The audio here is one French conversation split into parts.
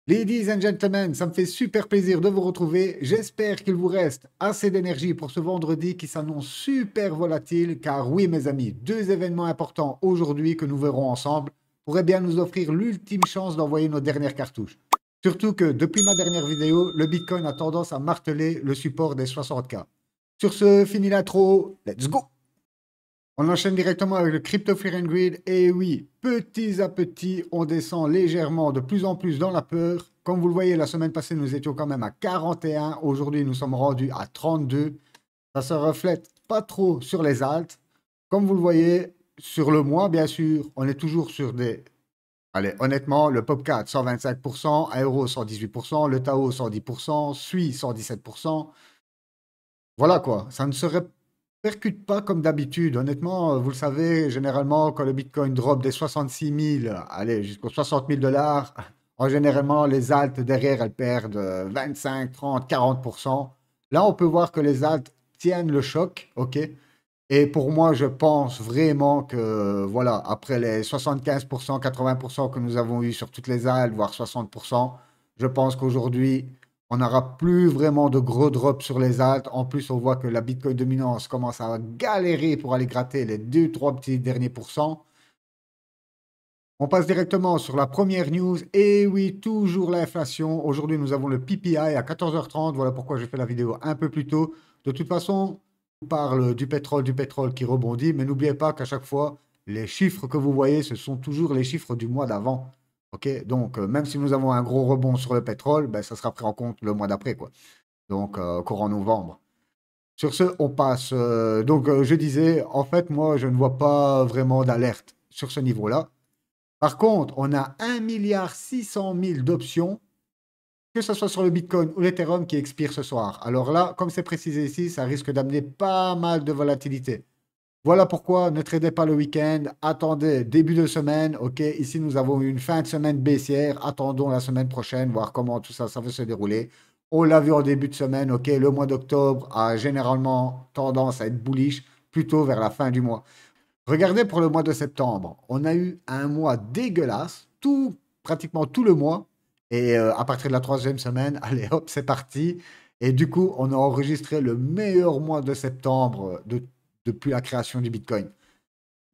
Ladies and gentlemen, ça me fait super plaisir de vous retrouver. J'espère qu'il vous reste assez d'énergie pour ce vendredi qui s'annonce super volatile, car oui, mes amis, deux événements importants aujourd'hui que nous verrons ensemble pourraient bien nous offrir l'ultime chance d'envoyer nos dernières cartouches. Surtout que depuis ma dernière vidéo, le Bitcoin a tendance à marteler le support des 60K. Sur ce, fini l'intro, let's go! On enchaîne directement avec le Crypto Fear and Greed. Et oui, petit à petit, on descend légèrement de plus en plus dans la peur. Comme vous le voyez, la semaine passée, nous étions quand même à 41. Aujourd'hui, nous sommes rendus à 32. Ça se reflète pas trop sur les alts. Comme vous le voyez, sur le mois, bien sûr, on est toujours sur des... Allez, honnêtement, le PopCat 125%, Aero 118%, le Tao 110%, Sui 117%. Voilà quoi, ça ne se répercute pas comme d'habitude. Honnêtement, vous le savez, généralement, quand le Bitcoin drop des 66 000, allez, jusqu'aux 60 000 dollars, en généralement, les alts derrière, elles perdent 25, 30, 40%. Là, on peut voir que les alts tiennent le choc, ok? Et pour moi, je pense vraiment que, voilà, après les 75%, 80% que nous avons eu sur toutes les altes, voire 60%, je pense qu'aujourd'hui, on n'aura plus vraiment de gros drops sur les altes. En plus, on voit que la Bitcoin dominance commence à galérer pour aller gratter les 2, 3 petits derniers pourcents. On passe directement sur la première news. Et oui, toujours l'inflation. Aujourd'hui, nous avons le PPI à 14h30. Voilà pourquoi j'ai fait la vidéo un peu plus tôt. De toute façon, on parle du pétrole qui rebondit. Mais n'oubliez pas qu'à chaque fois, les chiffres que vous voyez, ce sont toujours les chiffres du mois d'avant. OK? Donc, même si nous avons un gros rebond sur le pétrole, ben, ça sera pris en compte le mois d'après, quoi. Donc, courant novembre. Sur ce, on passe. Je disais, en fait, moi, je ne vois pas vraiment d'alerte sur ce niveau-là. Par contre, on a 1,6 milliard d'options, que ce soit sur le Bitcoin ou l'Ethereum, qui expirent ce soir. Alors là, comme c'est précisé ici, ça risque d'amener pas mal de volatilité. Voilà pourquoi ne tradez pas le week-end, attendez début de semaine. Ok, ici nous avons une fin de semaine baissière. Attendons la semaine prochaine, voir comment tout ça, ça va se dérouler. On l'a vu en début de semaine. Ok, le mois d'octobre a généralement tendance à être bullish plutôt vers la fin du mois. Regardez pour le mois de septembre. On a eu un mois dégueulasse, pratiquement tout le mois. Et à partir de la troisième semaine, allez hop, c'est parti. Et du coup, on a enregistré le meilleur mois de septembre depuis la création du Bitcoin.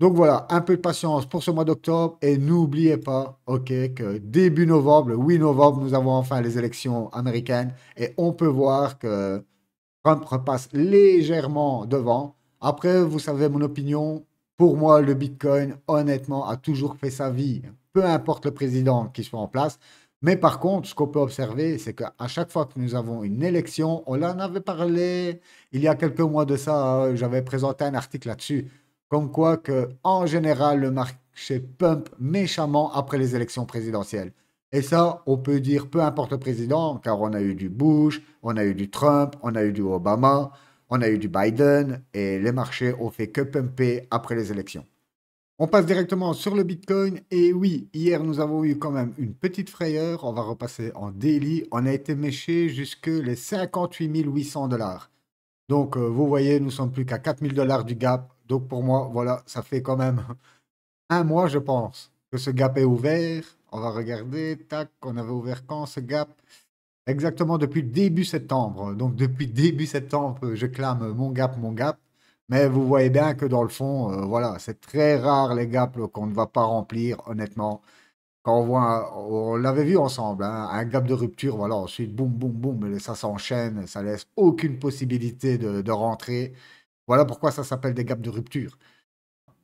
Donc voilà, un peu de patience pour ce mois d'octobre. Et n'oubliez pas, ok, que début novembre, le 8 novembre, nous avons enfin les élections américaines. Et on peut voir que Trump repasse légèrement devant. Après, vous savez mon opinion. Pour moi, le Bitcoin, honnêtement, a toujours fait sa vie, peu importe le président qui soit en place. Mais par contre, ce qu'on peut observer, c'est qu'à chaque fois que nous avons une élection, on en avait parlé il y a quelques mois de ça, j'avais présenté un article là-dessus, comme quoi que, en général, le marché pump méchamment après les élections présidentielles. Et ça, on peut dire peu importe le président, car on a eu du Bush, on a eu du Trump, on a eu du Obama, on a eu du Biden, et les marchés ont fait que pumper après les élections. On passe directement sur le Bitcoin. Et oui, hier, nous avons eu quand même une petite frayeur. On va repasser en daily. On a été méché jusque les 58 800 dollars. Donc, vous voyez, nous sommes plus qu'à 4 000 dollars du gap. Donc, pour moi, voilà, ça fait quand même un mois, je pense, que ce gap est ouvert. On va regarder. Tac, on avait ouvert quand ce gap? Exactement depuis début septembre. Donc depuis début septembre, je clame mon gap, mon gap. Mais vous voyez bien que dans le fond, voilà, c'est très rare les gaps qu'on ne va pas remplir, honnêtement. Quand on voit, on l'avait vu ensemble, hein, un gap de rupture, voilà, ensuite, boum, boum, boum, ça s'enchaîne, ça laisse aucune possibilité de rentrer. Voilà pourquoi ça s'appelle des gaps de rupture.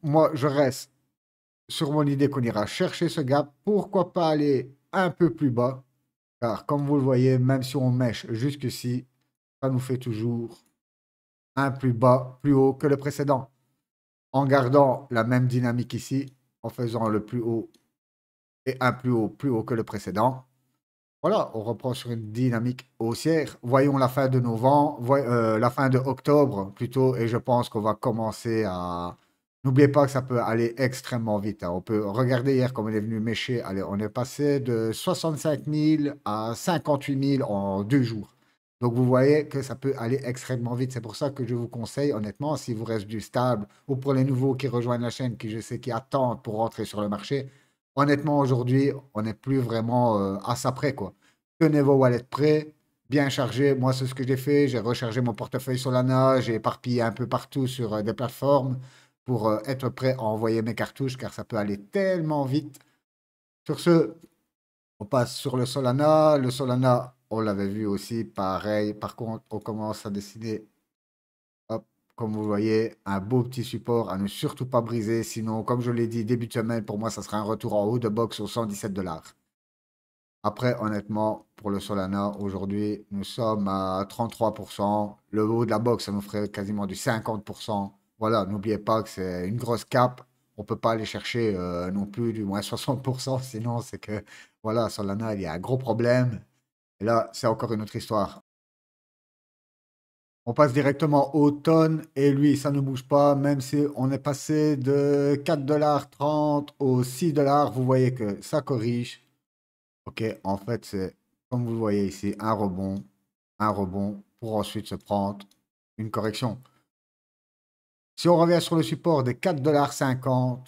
Moi, je reste sur mon idée qu'on ira chercher ce gap. Pourquoi pas aller un peu plus bas? Car comme vous le voyez, même si on mèche jusqu'ici, ça nous fait toujours un plus bas, plus haut que le précédent. En gardant la même dynamique ici, en faisant le plus haut et un plus haut que le précédent. Voilà, on reprend sur une dynamique haussière. Voyons la fin de novembre, la fin de octobre plutôt, et je pense qu'on va commencer à... N'oubliez pas que ça peut aller extrêmement vite, hein. On peut regarder hier comme on est venu mécher. Allez, on est passé de 65 000 à 58 000 en 2 jours. Donc vous voyez que ça peut aller extrêmement vite. C'est pour ça que je vous conseille, honnêtement, s'il vous reste du stable ou pour les nouveaux qui rejoignent la chaîne, qui je sais qui attendent pour rentrer sur le marché, honnêtement, aujourd'hui, on n'est plus vraiment à ça près, quoi. Tenez vos wallets prêts, bien chargés. Moi, c'est ce que j'ai fait. J'ai rechargé mon portefeuille Solana, j'ai éparpillé un peu partout sur des plateformes pour être prêt à envoyer mes cartouches, car ça peut aller tellement vite. Sur ce, on passe sur le Solana. Le Solana, on l'avait vu aussi, pareil. Par contre, on commence à décider, hop, comme vous voyez, un beau petit support à ne surtout pas briser. Sinon, comme je l'ai dit, début de semaine, pour moi, ça sera un retour en haut de box aux 117 dollars. Après, honnêtement, pour le Solana, aujourd'hui, nous sommes à 33%. Le haut de la box, ça nous ferait quasiment du 50%. Voilà, n'oubliez pas que c'est une grosse cape. On ne peut pas aller chercher non plus du moins 60%. Sinon, c'est que, voilà, Solana, il y a un gros problème. Et là, c'est encore une autre histoire. On passe directement au tonnes et lui, ça ne bouge pas, même si on est passé de 4,30 $ aux 6 $. Vous voyez que ça corrige. Ok, en fait, c'est comme vous le voyez ici, un rebond pour ensuite se prendre une correction. Si on revient sur le support des 4,50 $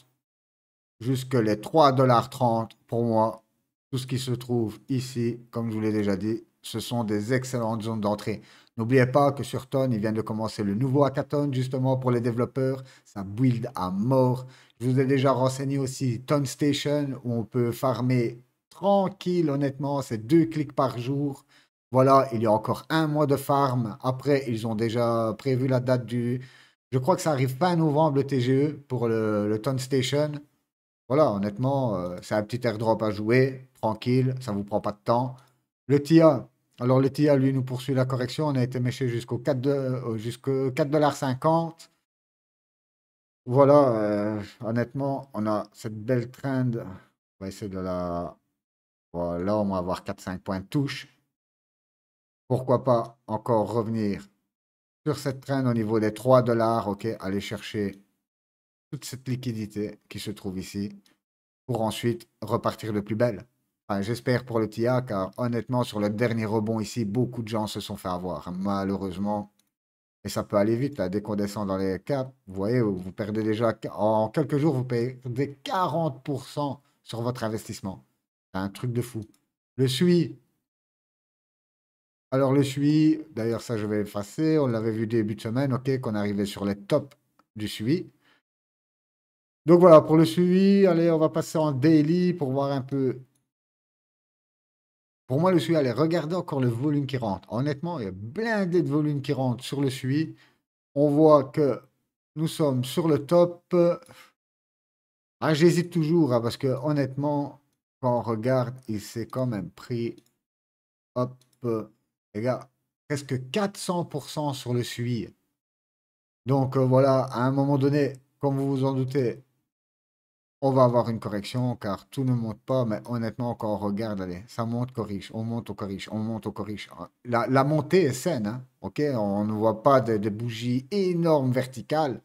jusque les 3,30 $ pour moi, tout ce qui se trouve ici, comme je vous l'ai déjà dit, ce sont des excellentes zones d'entrée. N'oubliez pas que sur Ton, il vient de commencer le nouveau hackathon justement pour les développeurs. Ça build à mort. Je vous ai déjà renseigné aussi Ton Station où on peut farmer tranquille, honnêtement. C'est 2 clics par jour. Voilà, il y a encore un mois de farm. Après, ils ont déjà prévu la date du. Je crois que ça arrive fin novembre le TGE pour le Ton Station. Voilà, honnêtement, c'est un petit airdrop à jouer, tranquille, ça vous prend pas de temps. Le TIA, alors le TIA, lui, nous poursuit la correction. On a été méché jusqu'au 4,50 $. Voilà, honnêtement, on a cette belle trend. On va essayer de la. Voilà, on va avoir 4-5 points de touche. Pourquoi pas encore revenir sur cette trend au niveau des 3 $, ok, aller chercher toute cette liquidité qui se trouve ici pour ensuite repartir de plus belle. Enfin, j'espère pour le TIA, car honnêtement, sur le dernier rebond ici, beaucoup de gens se sont fait avoir, malheureusement. Et ça peut aller vite, là, dès qu'on descend dans les caps, vous voyez, vous perdez déjà, en quelques jours, vous perdez 40% sur votre investissement. C'est un truc de fou. Le SUI, alors le SUI, d'ailleurs ça je vais effacer, on l'avait vu début de semaine, ok, qu'on arrivait sur les tops du SUI. Donc voilà, pour le SUI, allez, on va passer en daily pour voir un peu. Pour moi, le SUI, allez, regardez encore le volume qui rentre. Honnêtement, il y a blindé de volume qui rentre sur le SUI. On voit que nous sommes sur le top. Ah, j'hésite toujours, hein, parce que honnêtement, quand on regarde, il s'est quand même pris, hop, les gars, presque 400% sur le SUI. Donc voilà, à un moment donné, comme vous vous en doutez, on va avoir une correction car tout ne monte pas, mais honnêtement, quand on regarde, allez, ça monte, corrige, on monte, on corrige, on monte, on corrige. La montée est saine, hein, ok? On ne voit pas de bougies énormes verticales.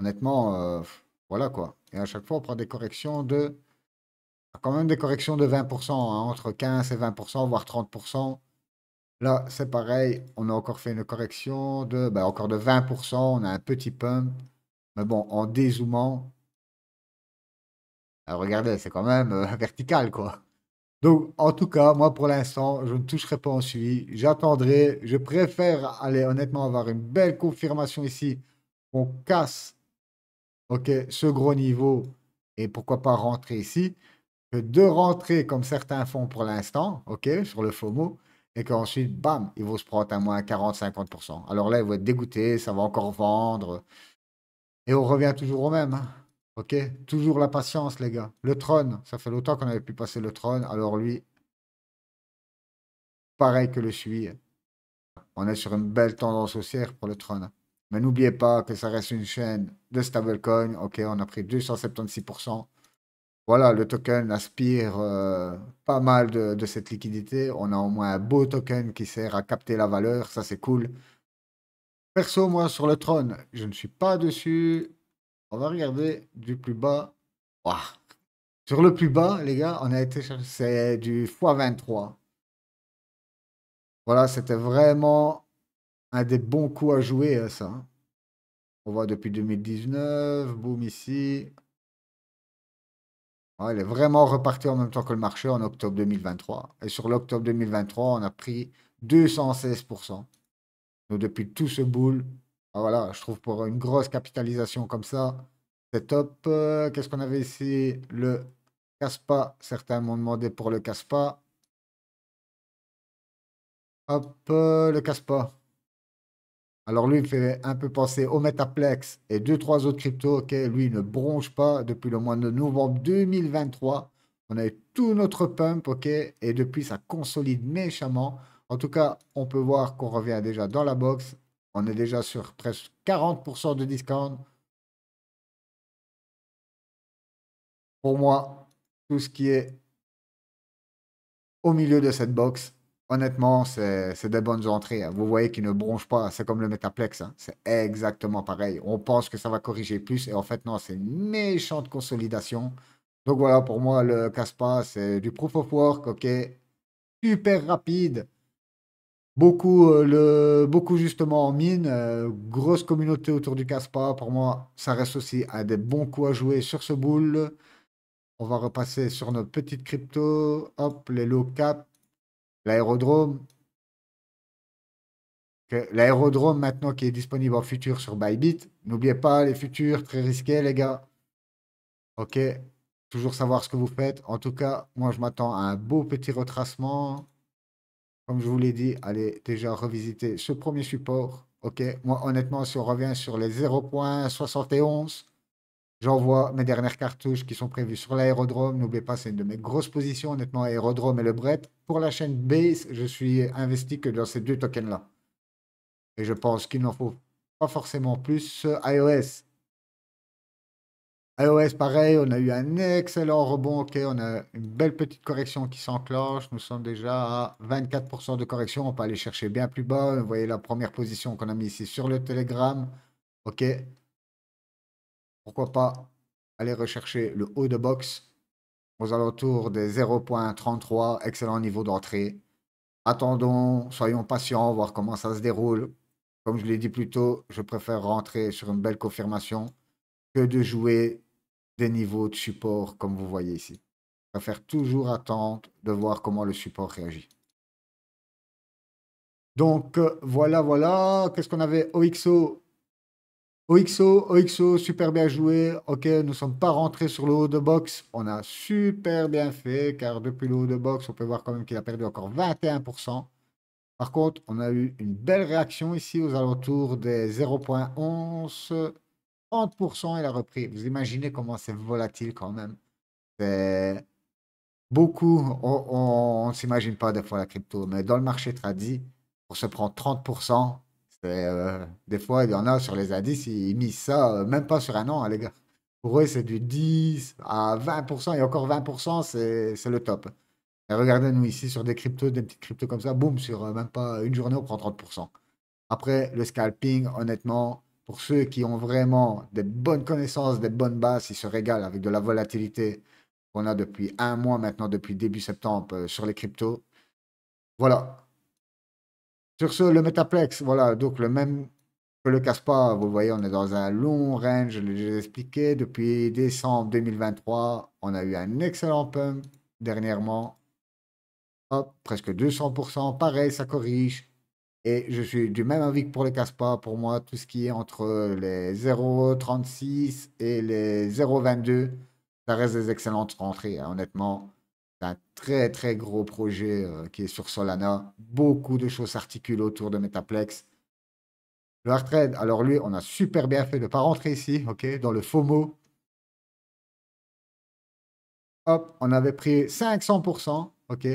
Honnêtement, voilà quoi. Et à chaque fois, on prend des corrections quand même des corrections de 20%, hein, entre 15 et 20%, voire 30%. Là, c'est pareil, on a encore fait une correction encore de 20%, on a un petit pump. Mais bon, en dézoomant, regardez, c'est quand même vertical, quoi. Donc, en tout cas, moi, pour l'instant, je ne toucherai pas en suivi. J'attendrai. Je préfère aller honnêtement avoir une belle confirmation ici. On casse, OK, ce gros niveau et pourquoi pas rentrer ici. Que de rentrer comme certains font pour l'instant, OK, sur le FOMO. Et qu'ensuite, bam, ils vont se prendre à moins 40-50%. Alors là, ils vont être dégoûtés, ça va encore vendre. Et on revient toujours au même, hein. OK, toujours la patience, les gars. Le trône, ça fait longtemps qu'on avait pu passer le trône. Alors lui, pareil que le SUI. On est sur une belle tendance haussière pour le trône. Mais n'oubliez pas que ça reste une chaîne de stablecoin. OK, on a pris 276%. Voilà, le token aspire pas mal de cette liquidité. On a au moins un beau token qui sert à capter la valeur. Ça, c'est cool. Perso, moi, sur le trône, je ne suis pas dessus. On va regarder du plus bas. Ouah. Sur le plus bas, les gars, on a été chercher, c'est du x23. Voilà, c'était vraiment un des bons coups à jouer, ça, hein. On voit depuis 2019, boum ici. Ouais, il est vraiment reparti en même temps que le marché en octobre 2023. Et sur l'octobre 2023, on a pris 216%. Donc depuis tout ce boule, ah, voilà, je trouve pour une grosse capitalisation comme ça, c'est top. Qu'est-ce qu'on avait ici? Le Caspa. Certains m'ont demandé pour le Caspa. Hop, le Caspa. Alors lui, il me fait un peu penser au Metaplex et deux, trois autres cryptos. Ok, lui, il ne bronche pas depuis le mois de novembre 2023. On a eu tout notre pump, ok, et depuis, ça consolide méchamment. En tout cas, on peut voir qu'on revient déjà dans la box. On est déjà sur presque 40% de discount. Pour moi, tout ce qui est au milieu de cette box, honnêtement, c'est des bonnes entrées, hein. Vous voyez qu'il ne bronche pas. C'est comme le Metaplex, hein. C'est exactement pareil. On pense que ça va corriger plus et en fait, non, c'est une méchante consolidation. Donc voilà, pour moi, le Caspa, c'est du proof of work, ok, super rapide. Beaucoup justement en mine, grosse communauté autour du Caspa. Pour moi, ça reste aussi un des bons coups à jouer sur ce boule. On va repasser sur nos petites cryptos. Hop, les low cap. L'aérodrome, l'aérodrome maintenant qui est disponible en futur sur Bybit. N'oubliez pas les futurs, très risqués, les gars. Ok, toujours savoir ce que vous faites. En tout cas, moi, je m'attends à un beau petit retracement. Comme je vous l'ai dit, allez déjà revisiter ce premier support. Ok, moi, honnêtement, si on revient sur les 0,71, j'envoie mes dernières cartouches qui sont prévues sur l'aérodrome. N'oubliez pas, c'est une de mes grosses positions, honnêtement, aérodrome et le Bret. Pour la chaîne Base, je suis investi que dans ces deux tokens-là. Et je pense qu'il n'en faut pas forcément plus. iOS, pareil, on a eu un excellent rebond. Ok, on a une belle petite correction qui s'enclenche. Nous sommes déjà à 24% de correction. On peut aller chercher bien plus bas. Vous voyez la première position qu'on a mis ici sur le Telegram. Ok, pourquoi pas aller rechercher le haut de box aux alentours des 0,33. Excellent niveau d'entrée. Attendons, soyons patients, voir comment ça se déroule. Comme je l'ai dit plus tôt, je préfère rentrer sur une belle confirmation que de jouer des niveaux de support comme vous voyez ici. Je préfère toujours attendre de voir comment le support réagit. Donc voilà, voilà. Qu'est-ce qu'on avait? OXO. OXO, super bien joué. Ok, nous ne sommes pas rentrés sur le haut de box. On a super bien fait, car depuis le haut de box, on peut voir quand même qu'il a perdu encore 21%. Par contre, on a eu une belle réaction ici aux alentours des 0,11. 30%, il a repris. Vous imaginez comment c'est volatile quand même. C'est beaucoup. On ne s'imagine pas des fois la crypto, mais dans le marché tradi, pour se prendre 30%, des fois, il y en a sur les indices, ils misent ça, même pas sur un an, hein, les gars. Pour eux, c'est du 10 à 20%, et encore 20%, c'est le top. Et regardez-nous ici sur des cryptos, des petites cryptos comme ça, boum, sur même pas une journée, on prend 30%. Après, le scalping, honnêtement, pour ceux qui ont vraiment des bonnes connaissances, des bonnes bases, ils se régalent avec de la volatilité qu'on a depuis un mois maintenant, depuis début septembre, sur les cryptos. Voilà. Sur ce, le Metaplex, voilà, donc le même que le Caspa, vous voyez, on est dans un long range, je l'ai déjà expliqué, depuis décembre 2023, on a eu un excellent pump dernièrement. Hop, presque 200%. Pareil, ça corrige. Et je suis du même avis que pour les Caspa. Pour moi, tout ce qui est entre les 0,36 et les 0,22, ça reste des excellentes rentrées, hein. Honnêtement, c'est un très très gros projet qui est sur Solana. Beaucoup de choses s'articulent autour de Metaplex. Le hard trade, alors lui, on a super bien fait de ne pas rentrer ici, ok, dans le FOMO. Hop, on avait pris 500%, ok.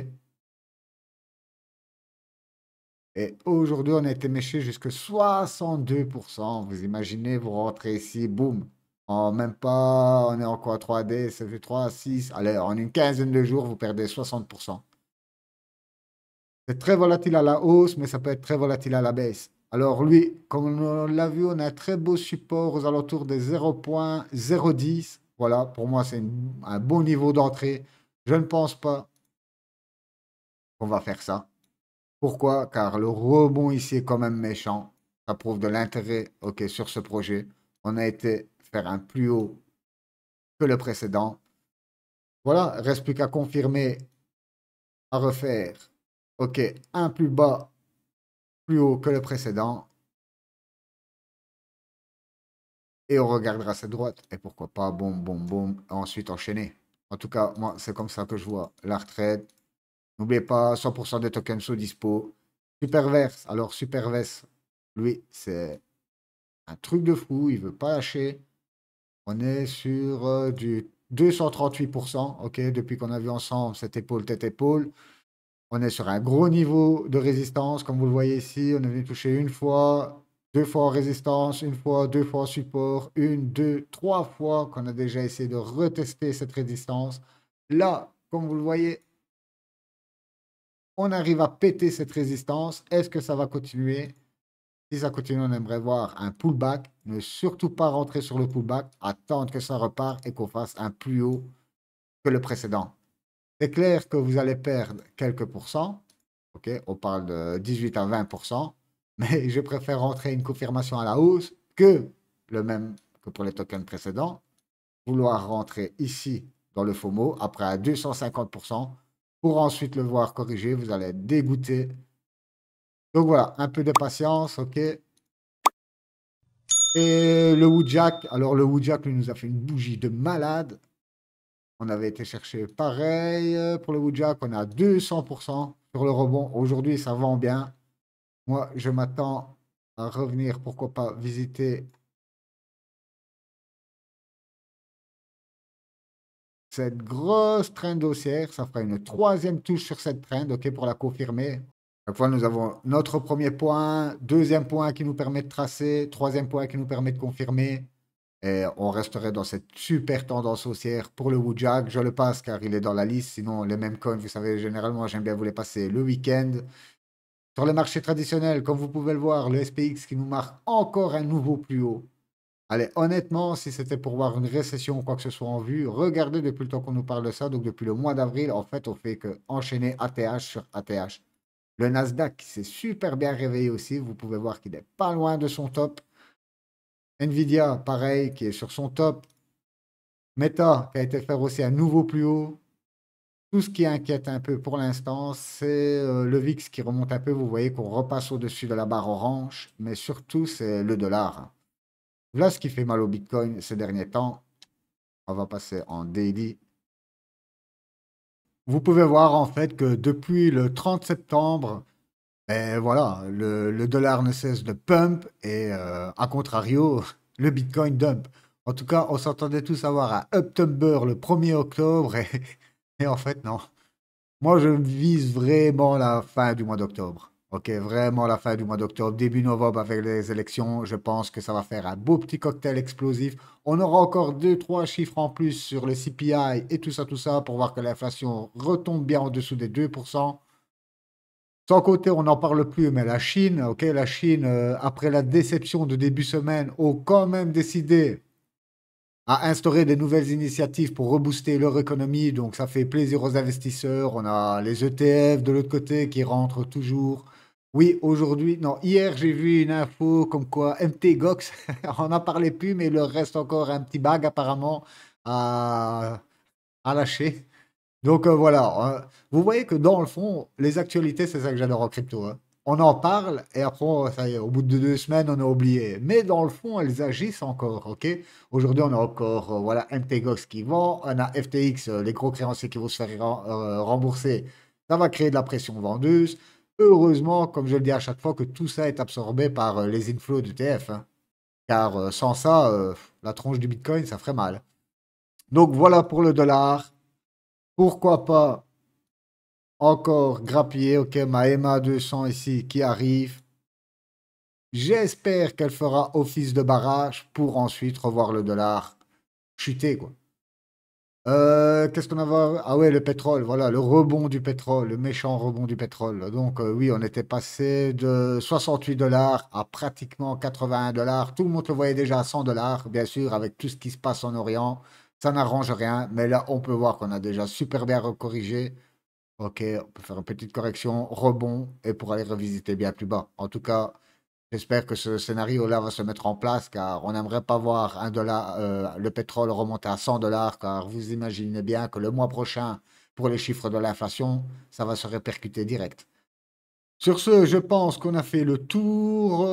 Et aujourd'hui, on a été méché jusqu'à 62%. Vous imaginez, vous rentrez ici, boum. En même pas, on est en quoi 3D, ça fait 3, 6. Allez, en une quinzaine de jours, vous perdez 60%. C'est très volatile à la hausse, mais ça peut être très volatile à la baisse. Alors lui, comme on l'a vu, on a un très beau support aux alentours des 0,010. Voilà, pour moi, c'est un bon niveau d'entrée. Je ne pense pas qu'on va faire ça. Pourquoi? Car le rebond ici est quand même méchant. Ça prouve de l'intérêt, ok, sur ce projet. On a été faire un plus haut que le précédent. Voilà, reste plus qu'à confirmer, à refaire. OK, un plus bas, plus haut que le précédent. Et on regardera cette droite. Et pourquoi pas, boum, boum, boum, ensuite enchaîner. En tout cas, moi, c'est comme ça que je vois la retraite. N'oubliez pas, 100% des tokens sous dispo. Superverse, alors Superverse, lui, c'est un truc de fou, il veut pas lâcher. On est sur du 238%, ok, depuis qu'on a vu ensemble cette épaule, tête, épaule. On est sur un gros niveau de résistance, comme vous le voyez ici. On est venu toucher une fois, deux fois en résistance, une fois, deux fois en support, une, deux, trois fois qu'on a déjà essayé de retester cette résistance. Là, comme vous le voyez, on arrive à péter cette résistance. Est-ce que ça va continuer? Si ça continue, on aimerait voir un pullback. Ne surtout pas rentrer sur le pullback, attendre que ça repart et qu'on fasse un plus haut que le précédent. C'est clair que vous allez perdre quelques pourcents. Ok, on parle de 18 à 20%. Mais je préfère rentrer une confirmation à la hausse que le même que pour les tokens précédents. Vouloir rentrer ici dans le FOMO après à 250% pour ensuite le voir corriger. Vous allez être dégoûté. Donc voilà, un peu de patience, ok. Et le Woodjack, alors le Woodjack lui nous a fait une bougie de malade. On avait été chercher pareil pour le Woodjack, on est à 200% sur le rebond. Aujourd'hui, ça vend bien. Moi, je m'attends à revenir, pourquoi pas, visiter cette grosse trend haussière. Ça fera une troisième touche sur cette trend, ok, pour la confirmer. Chaque fois, nous avons notre premier point, deuxième point qui nous permet de tracer, troisième point qui nous permet de confirmer. Et on resterait dans cette super tendance haussière pour le Woodjack. Je le passe car il est dans la liste. Sinon, les mêmes coins, vous savez, généralement, j'aime bien vous les passer le week-end. Sur les marchés traditionnels, comme vous pouvez le voir, le SPX qui nous marque encore un nouveau plus haut. Allez, honnêtement, si c'était pour voir une récession ou quoi que ce soit en vue, regardez depuis le temps qu'on nous parle de ça. Donc, depuis le mois d'avril, en fait, on fait que enchaîner ATH sur ATH. Le Nasdaq qui s'est super bien réveillé aussi. Vous pouvez voir qu'il n'est pas loin de son top. Nvidia, pareil, qui est sur son top. Meta, qui a été faire aussi un nouveau plus haut. Tout ce qui inquiète un peu pour l'instant, c'est le VIX qui remonte un peu. Vous voyez qu'on repasse au-dessus de la barre orange. Mais surtout, c'est le dollar. Voilà ce qui fait mal au Bitcoin ces derniers temps. On va passer en daily. Vous pouvez voir en fait que depuis le 30 septembre, ben voilà, le dollar ne cesse de pump et à contrario, le Bitcoin dump. En tout cas, on s'entendait tous avoir un Uptumber le 1er octobre et en fait, non. Moi, je vise vraiment la fin du mois d'octobre. Ok, vraiment la fin du mois d'octobre, début novembre avec les élections. Je pense que ça va faire un beau petit cocktail explosif. On aura encore deux, trois chiffres en plus sur le CPI et tout ça pour voir que l'inflation retombe bien en dessous des 2%. Sans côté, on n'en parle plus, mais la Chine, ok, la Chine, après la déception de début semaine, ont quand même décidé à instaurer des nouvelles initiatives pour rebooster leur économie. Donc, ça fait plaisir aux investisseurs. On a les ETF de l'autre côté qui rentrent toujours. Oui, aujourd'hui, non, hier, j'ai vu une info comme quoi MTGOX, on n'en parlait plus, mais il leur reste encore un petit bag apparemment à, à lâcher. Donc voilà, vous voyez que dans le fond, les actualités, c'est ça que j'adore en crypto, hein. On en parle et après, ça y est, au bout de 2 semaines, on a oublié. Mais dans le fond, elles agissent encore, ok? Aujourd'hui, on a encore voilà, MTGOX qui vend, on a FTX, les gros créanciers qui vont se faire rembourser. Ça va créer de la pression vendeuse. Heureusement, comme je le dis à chaque fois, que tout ça est absorbé par les inflows d'ETF, hein. Car sans ça, la tronche du Bitcoin, ça ferait mal. Donc voilà pour le dollar. Pourquoi pas encore grappiller, ok, ma EMA 200 ici qui arrive. J'espère qu'elle fera office de barrage pour ensuite revoir le dollar chuter, quoi. Qu'est-ce qu'on avait? Ah ouais, le pétrole, voilà, le rebond du pétrole, le méchant rebond du pétrole. Donc oui, on était passé de 68 dollars à pratiquement 81 dollars. Tout le monde le voyait déjà à 100 dollars, bien sûr, avec tout ce qui se passe en Orient. Ça n'arrange rien, mais là, on peut voir qu'on a déjà super bien recorrigé. Ok, on peut faire une petite correction, rebond, et pour aller revisiter bien plus bas. En tout cas, J'espère que ce scénario-là va se mettre en place car on n'aimerait pas voir le pétrole remonter à 100 dollars car vous imaginez bien que le mois prochain, pour les chiffres de l'inflation, ça va se répercuter direct. Sur ce, je pense qu'on a fait le tour.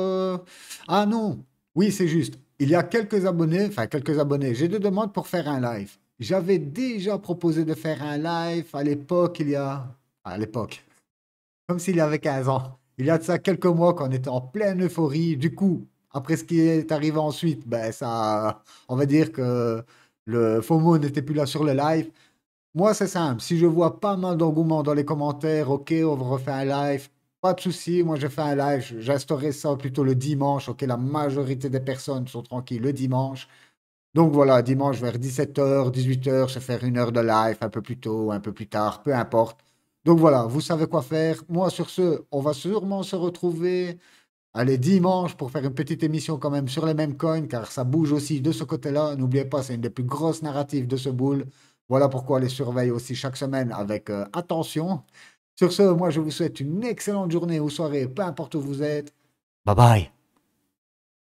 Ah non, oui, c'est juste. Il y a quelques abonnés, enfin quelques abonnés. J'ai deux demandes pour faire un live. J'avais déjà proposé de faire un live à l'époque, À l'époque, comme s'il y avait 15 ans. Il y a de ça quelques mois qu'on était en pleine euphorie. Du coup, après ce qui est arrivé ensuite, ben ça, on va dire que le FOMO n'était plus là sur le live. Moi, c'est simple. Si je vois pas mal d'engouement dans les commentaires, ok, on refait un live, pas de souci. Moi, je fais un live. J'instaurerai ça plutôt le dimanche. Ok, la majorité des personnes sont tranquilles le dimanche. Donc voilà, dimanche vers 17h, 18h, se faire une heure de live, un peu plus tôt, un peu plus tard, peu importe. Donc voilà, vous savez quoi faire. Moi, sur ce, on va sûrement se retrouver, allez, dimanche pour faire une petite émission quand même sur les mêmes coins, car ça bouge aussi de ce côté-là. N'oubliez pas, c'est une des plus grosses narratives de ce boule. Voilà pourquoi on les surveille aussi chaque semaine avec attention. Sur ce, moi, je vous souhaite une excellente journée ou soirée, peu importe où vous êtes. Bye bye.